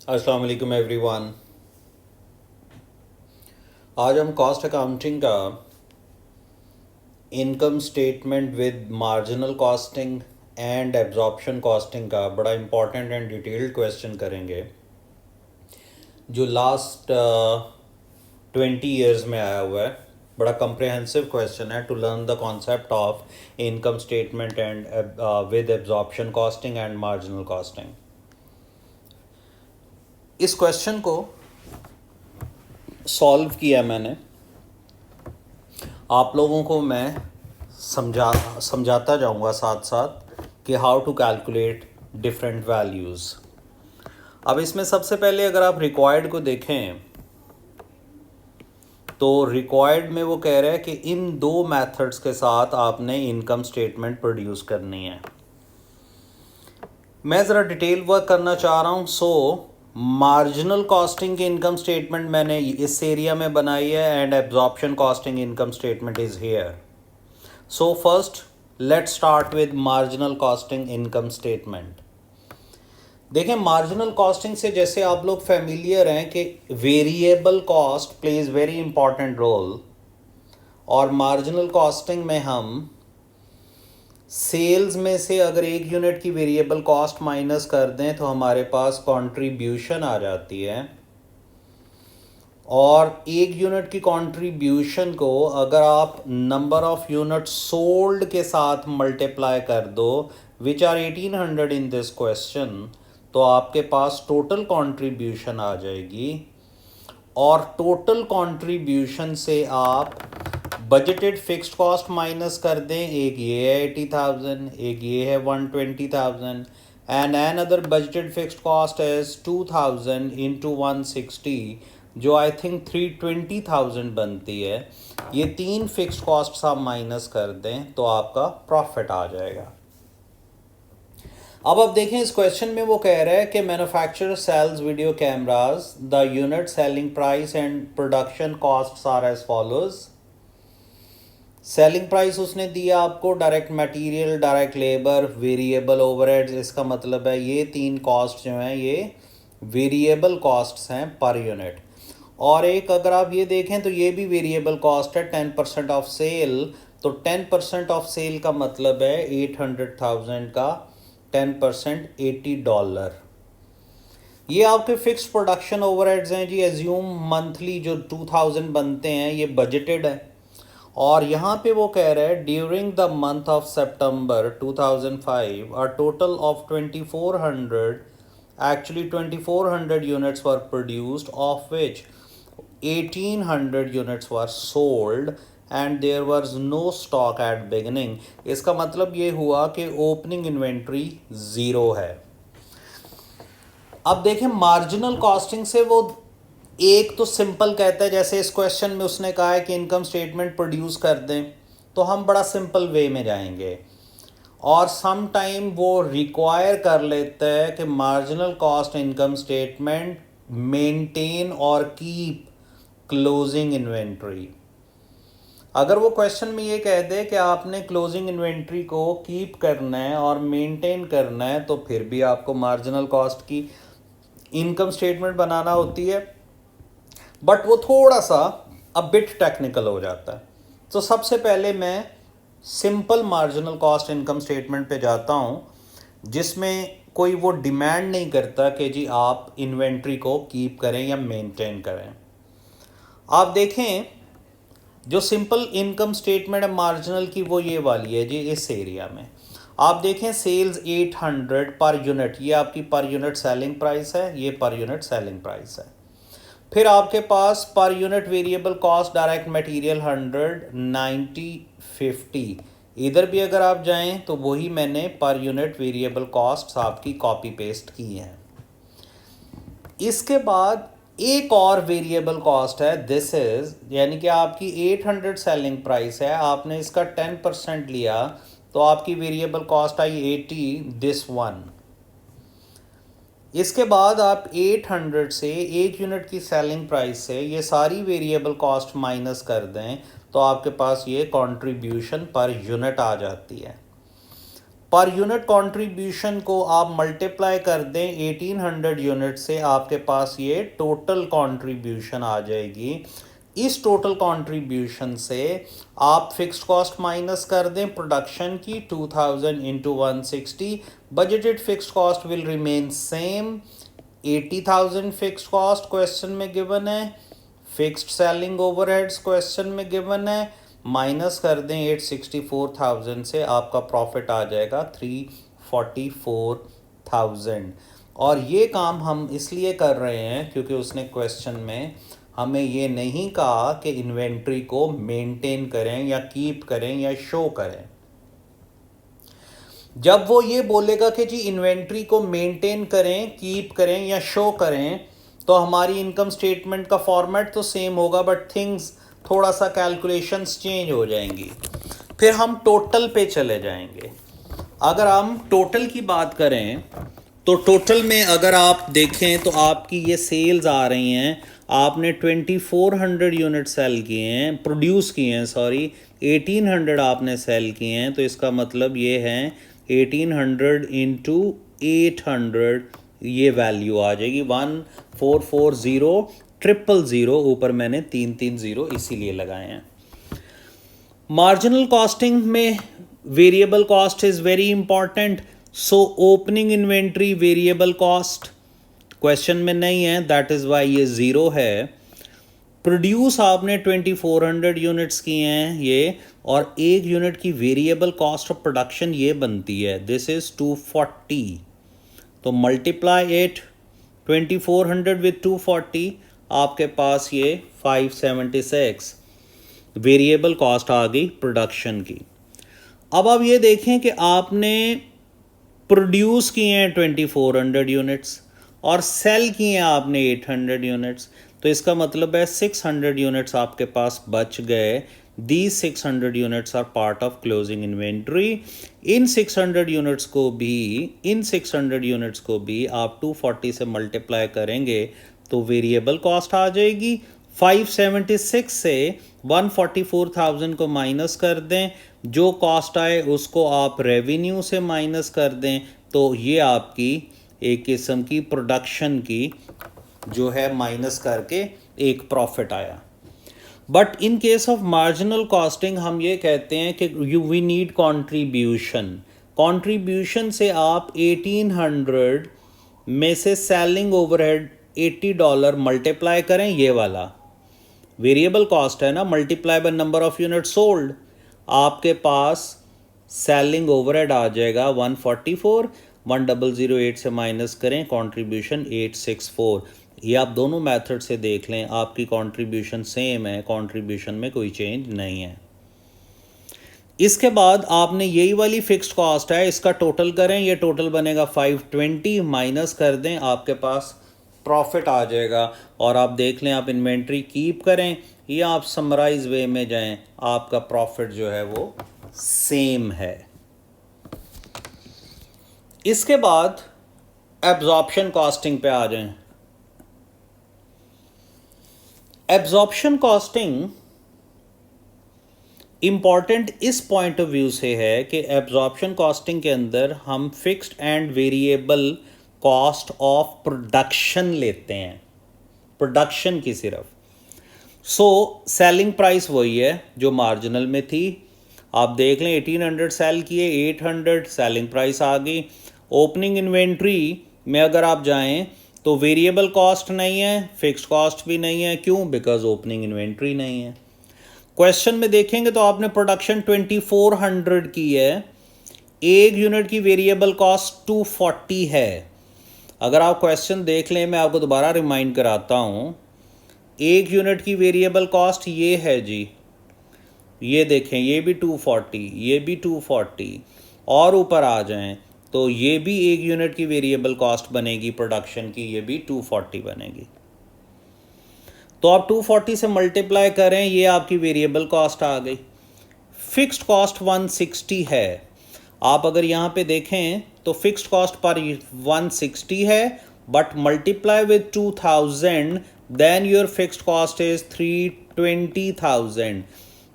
अस्सलाम वालेकुम एवरीवन। आज हम कॉस्ट अकाउंटिंग का income statement with marginal costing and absorption costing का बड़ा इम्पोर्टेंट एंड डिटेल्ड क्वेश्चन करेंगे जो लास्ट 20 ईयर्स में आया हुआ है। बड़ा कम्प्रहेंसिव क्वेश्चन है to learn the concept of income statement and with absorption costing and marginal costing. इस क्वेश्चन को सॉल्व किया मैंने, आप लोगों को मैं समझाता जाऊंगा साथ साथ कि how to calculate different values. अब इसमें सबसे पहले अगर आप रिक्वायर्ड को देखें तो रिक्वायर्ड में वो कह रहा है कि इन दो मेथड्स के साथ आपने इनकम स्टेटमेंट प्रोड्यूस करनी है। मैं ज़रा डिटेल वर्क करना चाह रहा हूँ। मार्जिनल कॉस्टिंग की इनकम स्टेटमेंट मैंने इस एरिया में बनाई है and absorption costing income statement is here. So first let's start with marginal costing income statement. देखें, मार्जिनल कॉस्टिंग से जैसे आप लोग फेमिलियर हैं कि variable cost plays very important role, और मार्जिनल कॉस्टिंग में हम सेल्स में से अगर एक यूनिट की वेरिएबल कॉस्ट माइनस कर दें तो हमारे पास कंट्रीब्यूशन आ जाती है, और एक यूनिट की कंट्रीब्यूशन को अगर आप नंबर ऑफ यूनिट सोल्ड के साथ मल्टीप्लाई कर दो, which are 1800 in this question, तो आपके पास टोटल कंट्रीब्यूशन आ जाएगी। और टोटल कंट्रीब्यूशन से आप बजटेड फिक्स्ड कॉस्ट माइनस कर दें, एक ये है 80,000, एक ये है 120,000, and another budgeted fixed cost is 2,000 into 160, जो आई थिंक 320,000 बनती है। ये तीन फिक्स्ड कॉस्ट आप माइनस कर दें तो आपका प्रॉफिट आ जाएगा। अब देखें, इस क्वेश्चन में वो कह रहा है कि manufacturer sales video cameras, the unit selling price and production costs are as follows. Selling price उसने दिया आपको, direct material, direct labour, variable overheads. इसका मतलब है ये तीन कॉस्ट जो हैं ये वेरिएबल कॉस्ट्स हैं पर यूनिट। और एक अगर आप ये देखें तो ये भी वेरिएबल कॉस्ट है, 10% ऑफ सेल। तो 10% ऑफ सेल का मतलब है 800,000 का 10% $80। ये आपके फिक्स्ड प्रोडक्शन ओवरहेड्स हैं जी। एज्यूम मंथली जो 2000 बनते हैं ये बजटेड है। और यहाँ पे वो कह रहा है during the month of September 2005 a total of 2400 units were produced, of which 1800 units were sold and there was no stock at beginning. इसका मतलब ये हुआ कि ओपनिंग इन्वेंट्री ज़ीरो है। अब देखें, मार्जिनल कॉस्टिंग से वो एक तो सिंपल कहता है, जैसे इस क्वेश्चन में उसने कहा है कि इनकम स्टेटमेंट प्रोड्यूस कर दें, तो हम बड़ा सिंपल वे में जाएंगे। और सम टाइम वो रिक्वायर कर लेता है कि marginal cost income statement maintain और कीप क्लोजिंग इन्वेंट्री। अगर वो क्वेश्चन में ये कह दे कि आपने क्लोजिंग इन्वेंट्री को कीप करना है और मेंटेन करना है, तो फिर भी आपको मार्जिनल कॉस्ट की इनकम स्टेटमेंट बनाना होती है, बट वो थोड़ा सा बिट टेक्निकल हो जाता है। तो सबसे पहले मैं simple marginal cost income statement पे जाता हूँ, जिसमें कोई वो डिमांड नहीं करता कि जी आप इन्वेंट्री को कीप करें या मेंटेन करें। आप देखें, जो सिंपल इनकम स्टेटमेंट है मार्जिनल की वो ये वाली है जी। इस एरिया में आप देखें सेल्स 800 पर यूनिट, ये आपकी पर यूनिट सेलिंग प्राइस है, ये पर यूनिट सेलिंग प्राइस है। फिर आपके पास per unit variable cost direct material 100, 90, 50। इधर भी अगर आप जाएं तो वही मैंने पर यूनिट वेरिएबल कॉस्ट आपकी कॉपी पेस्ट की हैं। इसके बाद एक और वेरिएबल कॉस्ट है, दिस इज, यानी कि आपकी 800 सेलिंग प्राइस है, आपने इसका 10% लिया तो आपकी variable cost I 80, this one. इसके बाद आप 800 से एक यूनिट की सेलिंग प्राइस से ये सारी वेरिएबल कॉस्ट माइनस कर दें तो आपके पास ये कंट्रीब्यूशन पर यूनिट आ जाती है। पर यूनिट कंट्रीब्यूशन को आप मल्टीप्लाई कर दें 1800 यूनिट से, आपके पास ये टोटल कंट्रीब्यूशन आ जाएगी। इस टोटल कंट्रीब्यूशन से आप फिक्स्ड कॉस्ट माइनस कर दें प्रोडक्शन की 2000 into 160, budgeted fixed cost will remain same 80,000 fixed cost question में गिवन है, फिक्स्ड सेलिंग ओवरहेड्स क्वेश्चन में गिवन है, माइनस कर दें 864,000 से, आपका प्रॉफिट आ जाएगा 344,000। और ये काम हम इसलिए कर रहे हैं क्योंकि उसने क्वेश्चन में हमें ये नहीं कहा कि इन्वेंट्री को मेंटेन करें या कीप करें या शो करें। जब वो ये बोलेगा कि जी इन्वेंट्री को मेंटेन करें, कीप करें या शो करें, तो हमारी इनकम स्टेटमेंट का फॉर्मेट तो सेम होगा, बट थिंग्स थोड़ा सा कैलकुलेशंस चेंज हो जाएंगी। फिर हम टोटल पे चले जाएंगे। अगर हम टोटल की बात करें तो टोटल में अगर आप देखें तो आपकी ये सेल्स आ रही हैं, आपने 2400 यूनिट सेल किए हैं, प्रोड्यूस किए हैं, सॉरी 1800 आपने सेल किए हैं, तो इसका मतलब ये है 1800 इंटू 800, ये वैल्यू आ जाएगी 1440000, ऊपर मैंने 330 इसीलिए लगाए हैं। मार्जिनल कॉस्टिंग में variable cost is very important, so opening inventory variable cost question में नहीं है, दैट इज वाई ये 0 है। प्रोड्यूस आपने 2400 यूनिट्स किए हैं ये, और एक यूनिट की वेरिएबल कॉस्ट ऑफ प्रोडक्शन ये बनती है, दिस इज 240, तो मल्टीप्लाई इट 2400 विथ 240, आपके पास ये 576 वेरिएबल कॉस्ट आ गई प्रोडक्शन की। अब आप ये देखें कि आपने प्रोड्यूस किए हैं 2400 यूनिट्स और सेल किए हैं आपने 800 यूनिट्स, तो इसका मतलब है 600 यूनिट्स आपके पास बच गए। These 600 units are part of closing inventory. इन 600 यूनिट्स को भी आप 240 से मल्टीप्लाई करेंगे तो वेरिएबल कॉस्ट आ जाएगी। 576 से 144,000 को माइनस कर दें, जो कॉस्ट आए उसको आप रेवेन्यू से माइनस कर दें, तो ये आपकी एक किस्म की प्रोडक्शन की जो है माइनस करके एक प्रॉफिट आया। But in case of marginal costing हम ये कहते हैं कि वी नीड कंट्रीब्यूशन से आप 1800 में से सेलिंग ओवरहेड $80 मल्टीप्लाई करें, ये वाला वेरिएबल कॉस्ट है ना, multiply by number of unit sold, आपके पास सेलिंग ओवरहेड आ जाएगा 144, 1008 से माइनस करें कंट्रीब्यूशन 864। ये आप दोनों मेथड से देख लें, आपकी कंट्रीब्यूशन सेम है, कंट्रीब्यूशन में कोई चेंज नहीं है। इसके बाद आपने यही वाली फिक्स्ड कॉस्ट है, इसका टोटल करें, ये टोटल बनेगा 520, माइनस कर दें, आपके पास प्रॉफिट आ जाएगा। और आप देख लें, आप इन्वेंट्री कीप करें या आप समराइज वे में जाएं, आपका प्रॉफिट जो है वो सेम है। इसके बाद एब्जॉर्प्शन कॉस्टिंग पे आ जाएं। एब्जॉर्प्शन कॉस्टिंग इंपॉर्टेंट इस पॉइंट ऑफ व्यू से है कि एब्जॉर्प्शन कॉस्टिंग के अंदर हम fixed and variable cost of production लेते हैं, प्रोडक्शन की सिर्फ। सो सेलिंग प्राइस वही है जो मार्जिनल में थी, आप देख लें 1800 सेल किए, 800 सेलिंग प्राइस आ गई। ओपनिंग इन्वेंट्री में अगर आप जाएं तो वेरिएबल कॉस्ट नहीं है, फिक्स्ड कॉस्ट भी नहीं है, क्यों? बिकॉज ओपनिंग इन्वेंट्री नहीं है। क्वेश्चन में देखेंगे तो आपने प्रोडक्शन 2400 की है, एक यूनिट की वेरिएबल कॉस्ट 240 है। अगर आप क्वेश्चन देख लें, मैं आपको दोबारा रिमाइंड कराता हूँ, एक यूनिट की वेरिएबल कॉस्ट ये है जी, ये देखें, ये भी 240, ये भी 240, और ऊपर आ जाएं तो ये भी एक यूनिट की वेरिएबल कॉस्ट बनेगी प्रोडक्शन की, ये भी 240 बनेगी। तो आप 240 से मल्टीप्लाई करें, ये आपकी वेरिएबल कॉस्ट आ गई। फिक्स्ड कॉस्ट 160 है, आप अगर यहाँ पे देखें तो फिक्स्ड कॉस्ट पर 160 है, but multiply with 2000, then your fixed cost is 320,000।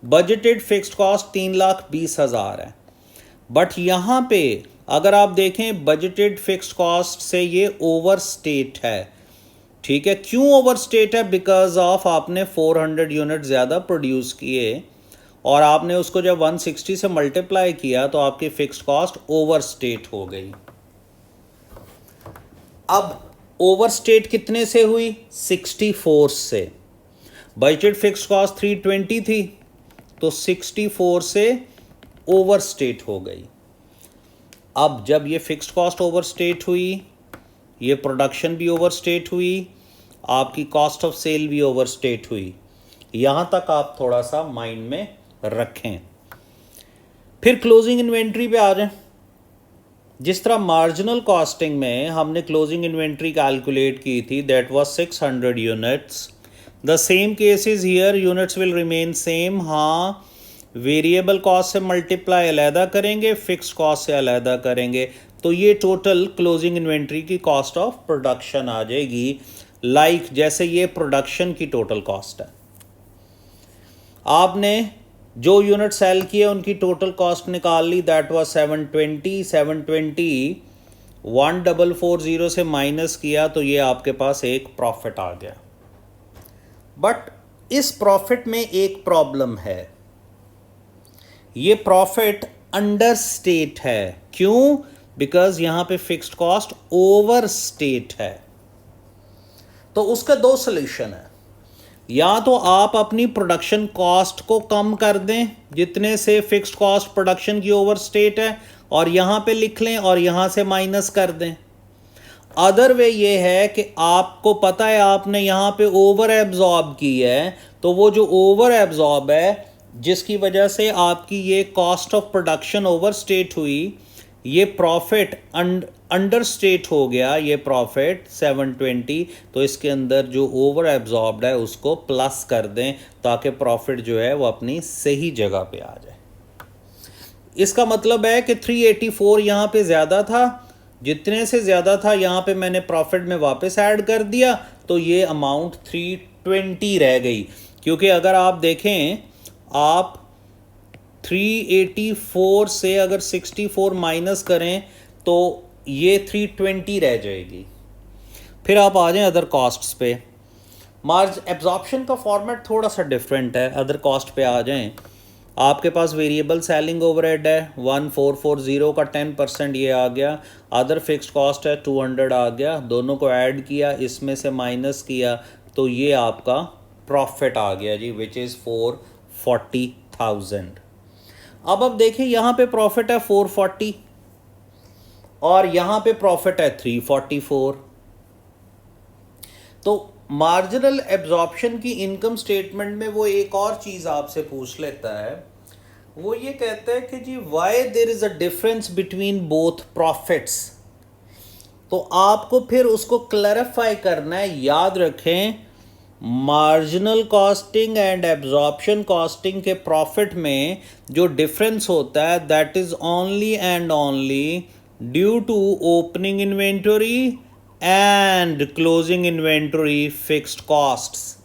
Budgeted fixed cost 3,20,000 है। बट यहाँ पे अगर आप देखें बजटेड फिक्स्ड कॉस्ट से ये ओवर स्टेट है, ठीक है। क्यों ओवर स्टेट है? बिकॉज ऑफ आपने 400 यूनिट ज़्यादा प्रोड्यूस किए और आपने उसको जब 160 से मल्टीप्लाई किया तो आपकी फिक्स्ड कॉस्ट ओवर स्टेट हो गई। अब ओवर स्टेट कितने से हुई? 64 से। बजटेड फिक्स्ड कॉस्ट 320 थी तो 64 से ओवर स्टेट हो गई। अब जब ये फिक्स्ड कॉस्ट ओवर स्टेट हुई, ये प्रोडक्शन भी ओवर स्टेट हुई, आपकी कॉस्ट ऑफ सेल भी ओवर स्टेट हुई। यहाँ तक आप थोड़ा सा माइंड में रखें। फिर क्लोजिंग इन्वेंट्री पे आ जाएं। जिस तरह मार्जिनल कॉस्टिंग में हमने क्लोजिंग इन्वेंट्री कैलकुलेट की थी, that was 600 units. The same case is here, units will remain same. हाँ, वेरिएबल कॉस्ट से मल्टीप्लाई अलहदा करेंगे, फिक्स कॉस्ट से अलहदा करेंगे, तो ये टोटल क्लोजिंग इन्वेंट्री की कॉस्ट ऑफ प्रोडक्शन आ जाएगी। लाइक जैसे ये प्रोडक्शन की टोटल कॉस्ट है, आपने जो यूनिट सेल किए उनकी टोटल कॉस्ट निकाल ली, दैट वाज 720। 1440 से माइनस किया तो ये आपके पास एक प्रॉफिट आ गया। बट इस प्रॉफिट में एक प्रॉब्लम है, ये प्रॉफिट अंडर स्टेट है। क्यों? बिकॉज यहां पे फिक्स्ड कॉस्ट ओवर स्टेट है। तो उसका दो सोल्यूशन है, या तो आप अपनी प्रोडक्शन कॉस्ट को कम कर दें जितने से फिक्स्ड कॉस्ट प्रोडक्शन की ओवर स्टेट है, और यहां पे लिख लें और यहां से माइनस कर दें। अदर वे ये है कि आपको पता है आपने यहां पे ओवर एब्जॉर्ब की है, तो वो जो ओवर एब्जॉर्ब है जिसकी वजह से आपकी ये cost of production over state हुई, ये प्रॉफिट अंडर स्टेट हो गया, ये प्रॉफिट 720। तो इसके अंदर जो ओवर एब्जॉर्ब्ड है उसको प्लस कर दें ताकि प्रॉफिट जो है वो अपनी सही जगह पे आ जाए। इसका मतलब है कि 384 यहाँ पे ज़्यादा था, जितने से ज़्यादा था यहाँ पे मैंने प्रॉफिट में वापस ऐड कर दिया, तो ये अमाउंट 320 रह गई। क्योंकि अगर आप देखें, आप 384 से अगर 64 माइनस करें तो ये 320 रह जाएगी। फिर आप आ जाएं अदर कॉस्ट्स पे। मार्ज एब्जॉर्प्शन का फॉर्मेट थोड़ा सा डिफरेंट है। अदर कॉस्ट पे आ जाएं, आपके पास वेरिएबल सेलिंग ओवरहेड है 1440 का 10% ये आ गया, अदर फिक्स्ड कॉस्ट है 200 आ गया, दोनों को ऐड किया, इसमें से माइनस किया तो ये आपका प्रॉफिट आ गया जी, विच इज़ 440,000। अब देखें यहाँ पे प्रॉफिट है 440 और यहाँ पे प्रॉफिट है 344। तो मार्जिनल एब्जॉर्प्शन की इनकम स्टेटमेंट में वो एक और चीज़ आपसे पूछ लेता है, वो ये कहता है कि जी why there is a difference between both profits. तो आपको फिर उसको क्लैरिफाई करना है। याद रखें, marginal costing and absorption costing के प्रॉफिट में जो डिफरेंस होता है that is only and only due to opening inventory and closing inventory fixed costs.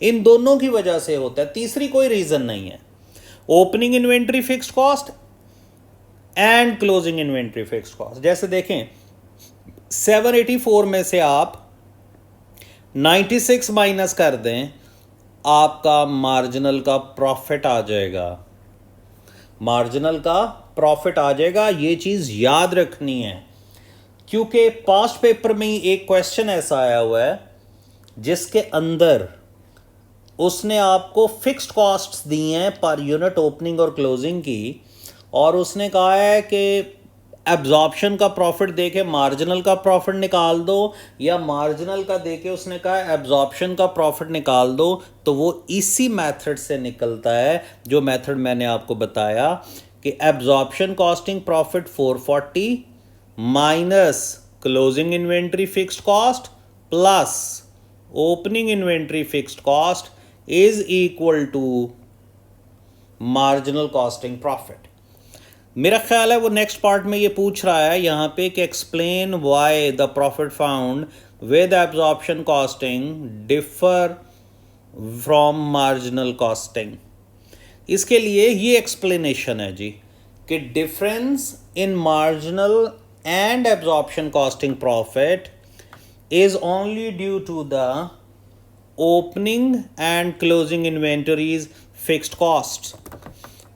इन दोनों की वजह से होता है, तीसरी कोई रीजन नहीं है। Opening inventory fixed cost and closing inventory fixed cost. जैसे देखें 784 में से आप 96 माइनस कर दें, आपका मार्जिनल का प्रॉफिट आ जाएगा। मार्जिनल का प्रॉफिट आ जाएगा, ये चीज़ याद रखनी है। क्योंकि पास्ट पेपर में एक क्वेश्चन ऐसा आया हुआ है जिसके अंदर उसने आपको फिक्स्ड कॉस्ट्स दी हैं पर यूनिट ओपनिंग और क्लोजिंग की, और उसने कहा है कि एब्जॉर्प्शन का प्रॉफिट देके मार्जिनल का प्रॉफिट निकाल दो, या मार्जिनल का देके उसने कहा एब्जॉर्प्शन का प्रॉफिट निकाल दो। तो वो इसी मेथड से निकलता है जो मेथड मैंने आपको बताया कि absorption costing profit 440 minus closing inventory fixed cost plus opening inventory fixed cost is equal to marginal costing profit. मेरा ख्याल है वो नेक्स्ट पार्ट में ये पूछ रहा है यहाँ पे कि explain why the profit found with absorption costing differ from marginal costing. इसके लिए ये एक्सप्लेनेशन है जी कि difference in marginal and absorption costing profit is only due to the opening and closing inventories fixed cost.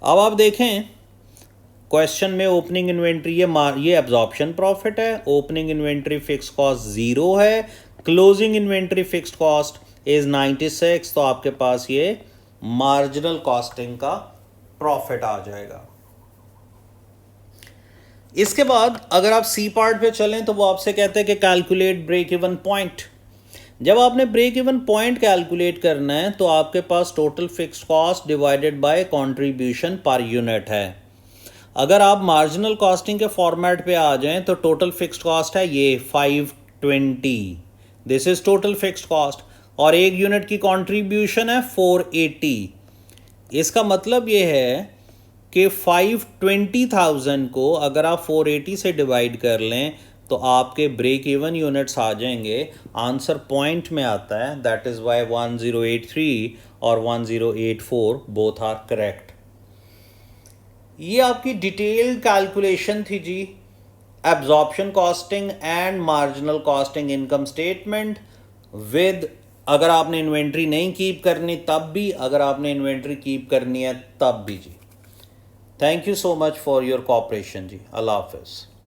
अब आप देखें question में ओपनिंग इन्वेंट्री ये एब्जॉर्प्शन प्रॉफिट है, ओपनिंग इन्वेंट्री फिक्स कॉस्ट 0 है, closing inventory fixed cost is 96, तो आपके पास ये मार्जिनल कॉस्टिंग का प्रॉफिट आ जाएगा। इसके बाद अगर आप सी पार्ट पे चलें तो वो आपसे कहते हैं कि कैलकुलेट ब्रेक इवन पॉइंट। जब आपने ब्रेक इवन पॉइंट कैलकुलेट करना है तो आपके पास total fixed cost divided by contribution per unit है। अगर आप मार्जिनल कॉस्टिंग के फॉर्मेट पे आ जाएं तो टोटल फिक्स्ड कॉस्ट है ये 520, this is total fixed cost, और एक यूनिट की कंट्रीब्यूशन है 480। इसका मतलब ये है कि 520,000 को अगर आप 480 से डिवाइड कर लें तो आपके ब्रेक इवन यूनिट्स आ जाएंगे। आंसर पॉइंट में आता है, दैट इज़ वाई 1083 और 1084 बोथ आर करेक्ट। ये आपकी डिटेल्ड कैलकुलेशन थी जी, absorption costing and marginal costing income statement with, अगर आपने इन्वेंट्री नहीं कीप करनी तब भी, अगर आपने इन्वेंट्री कीप करनी है तब भी जी। Thank you so much for your cooperation जी। अल्लाह हाफिज़।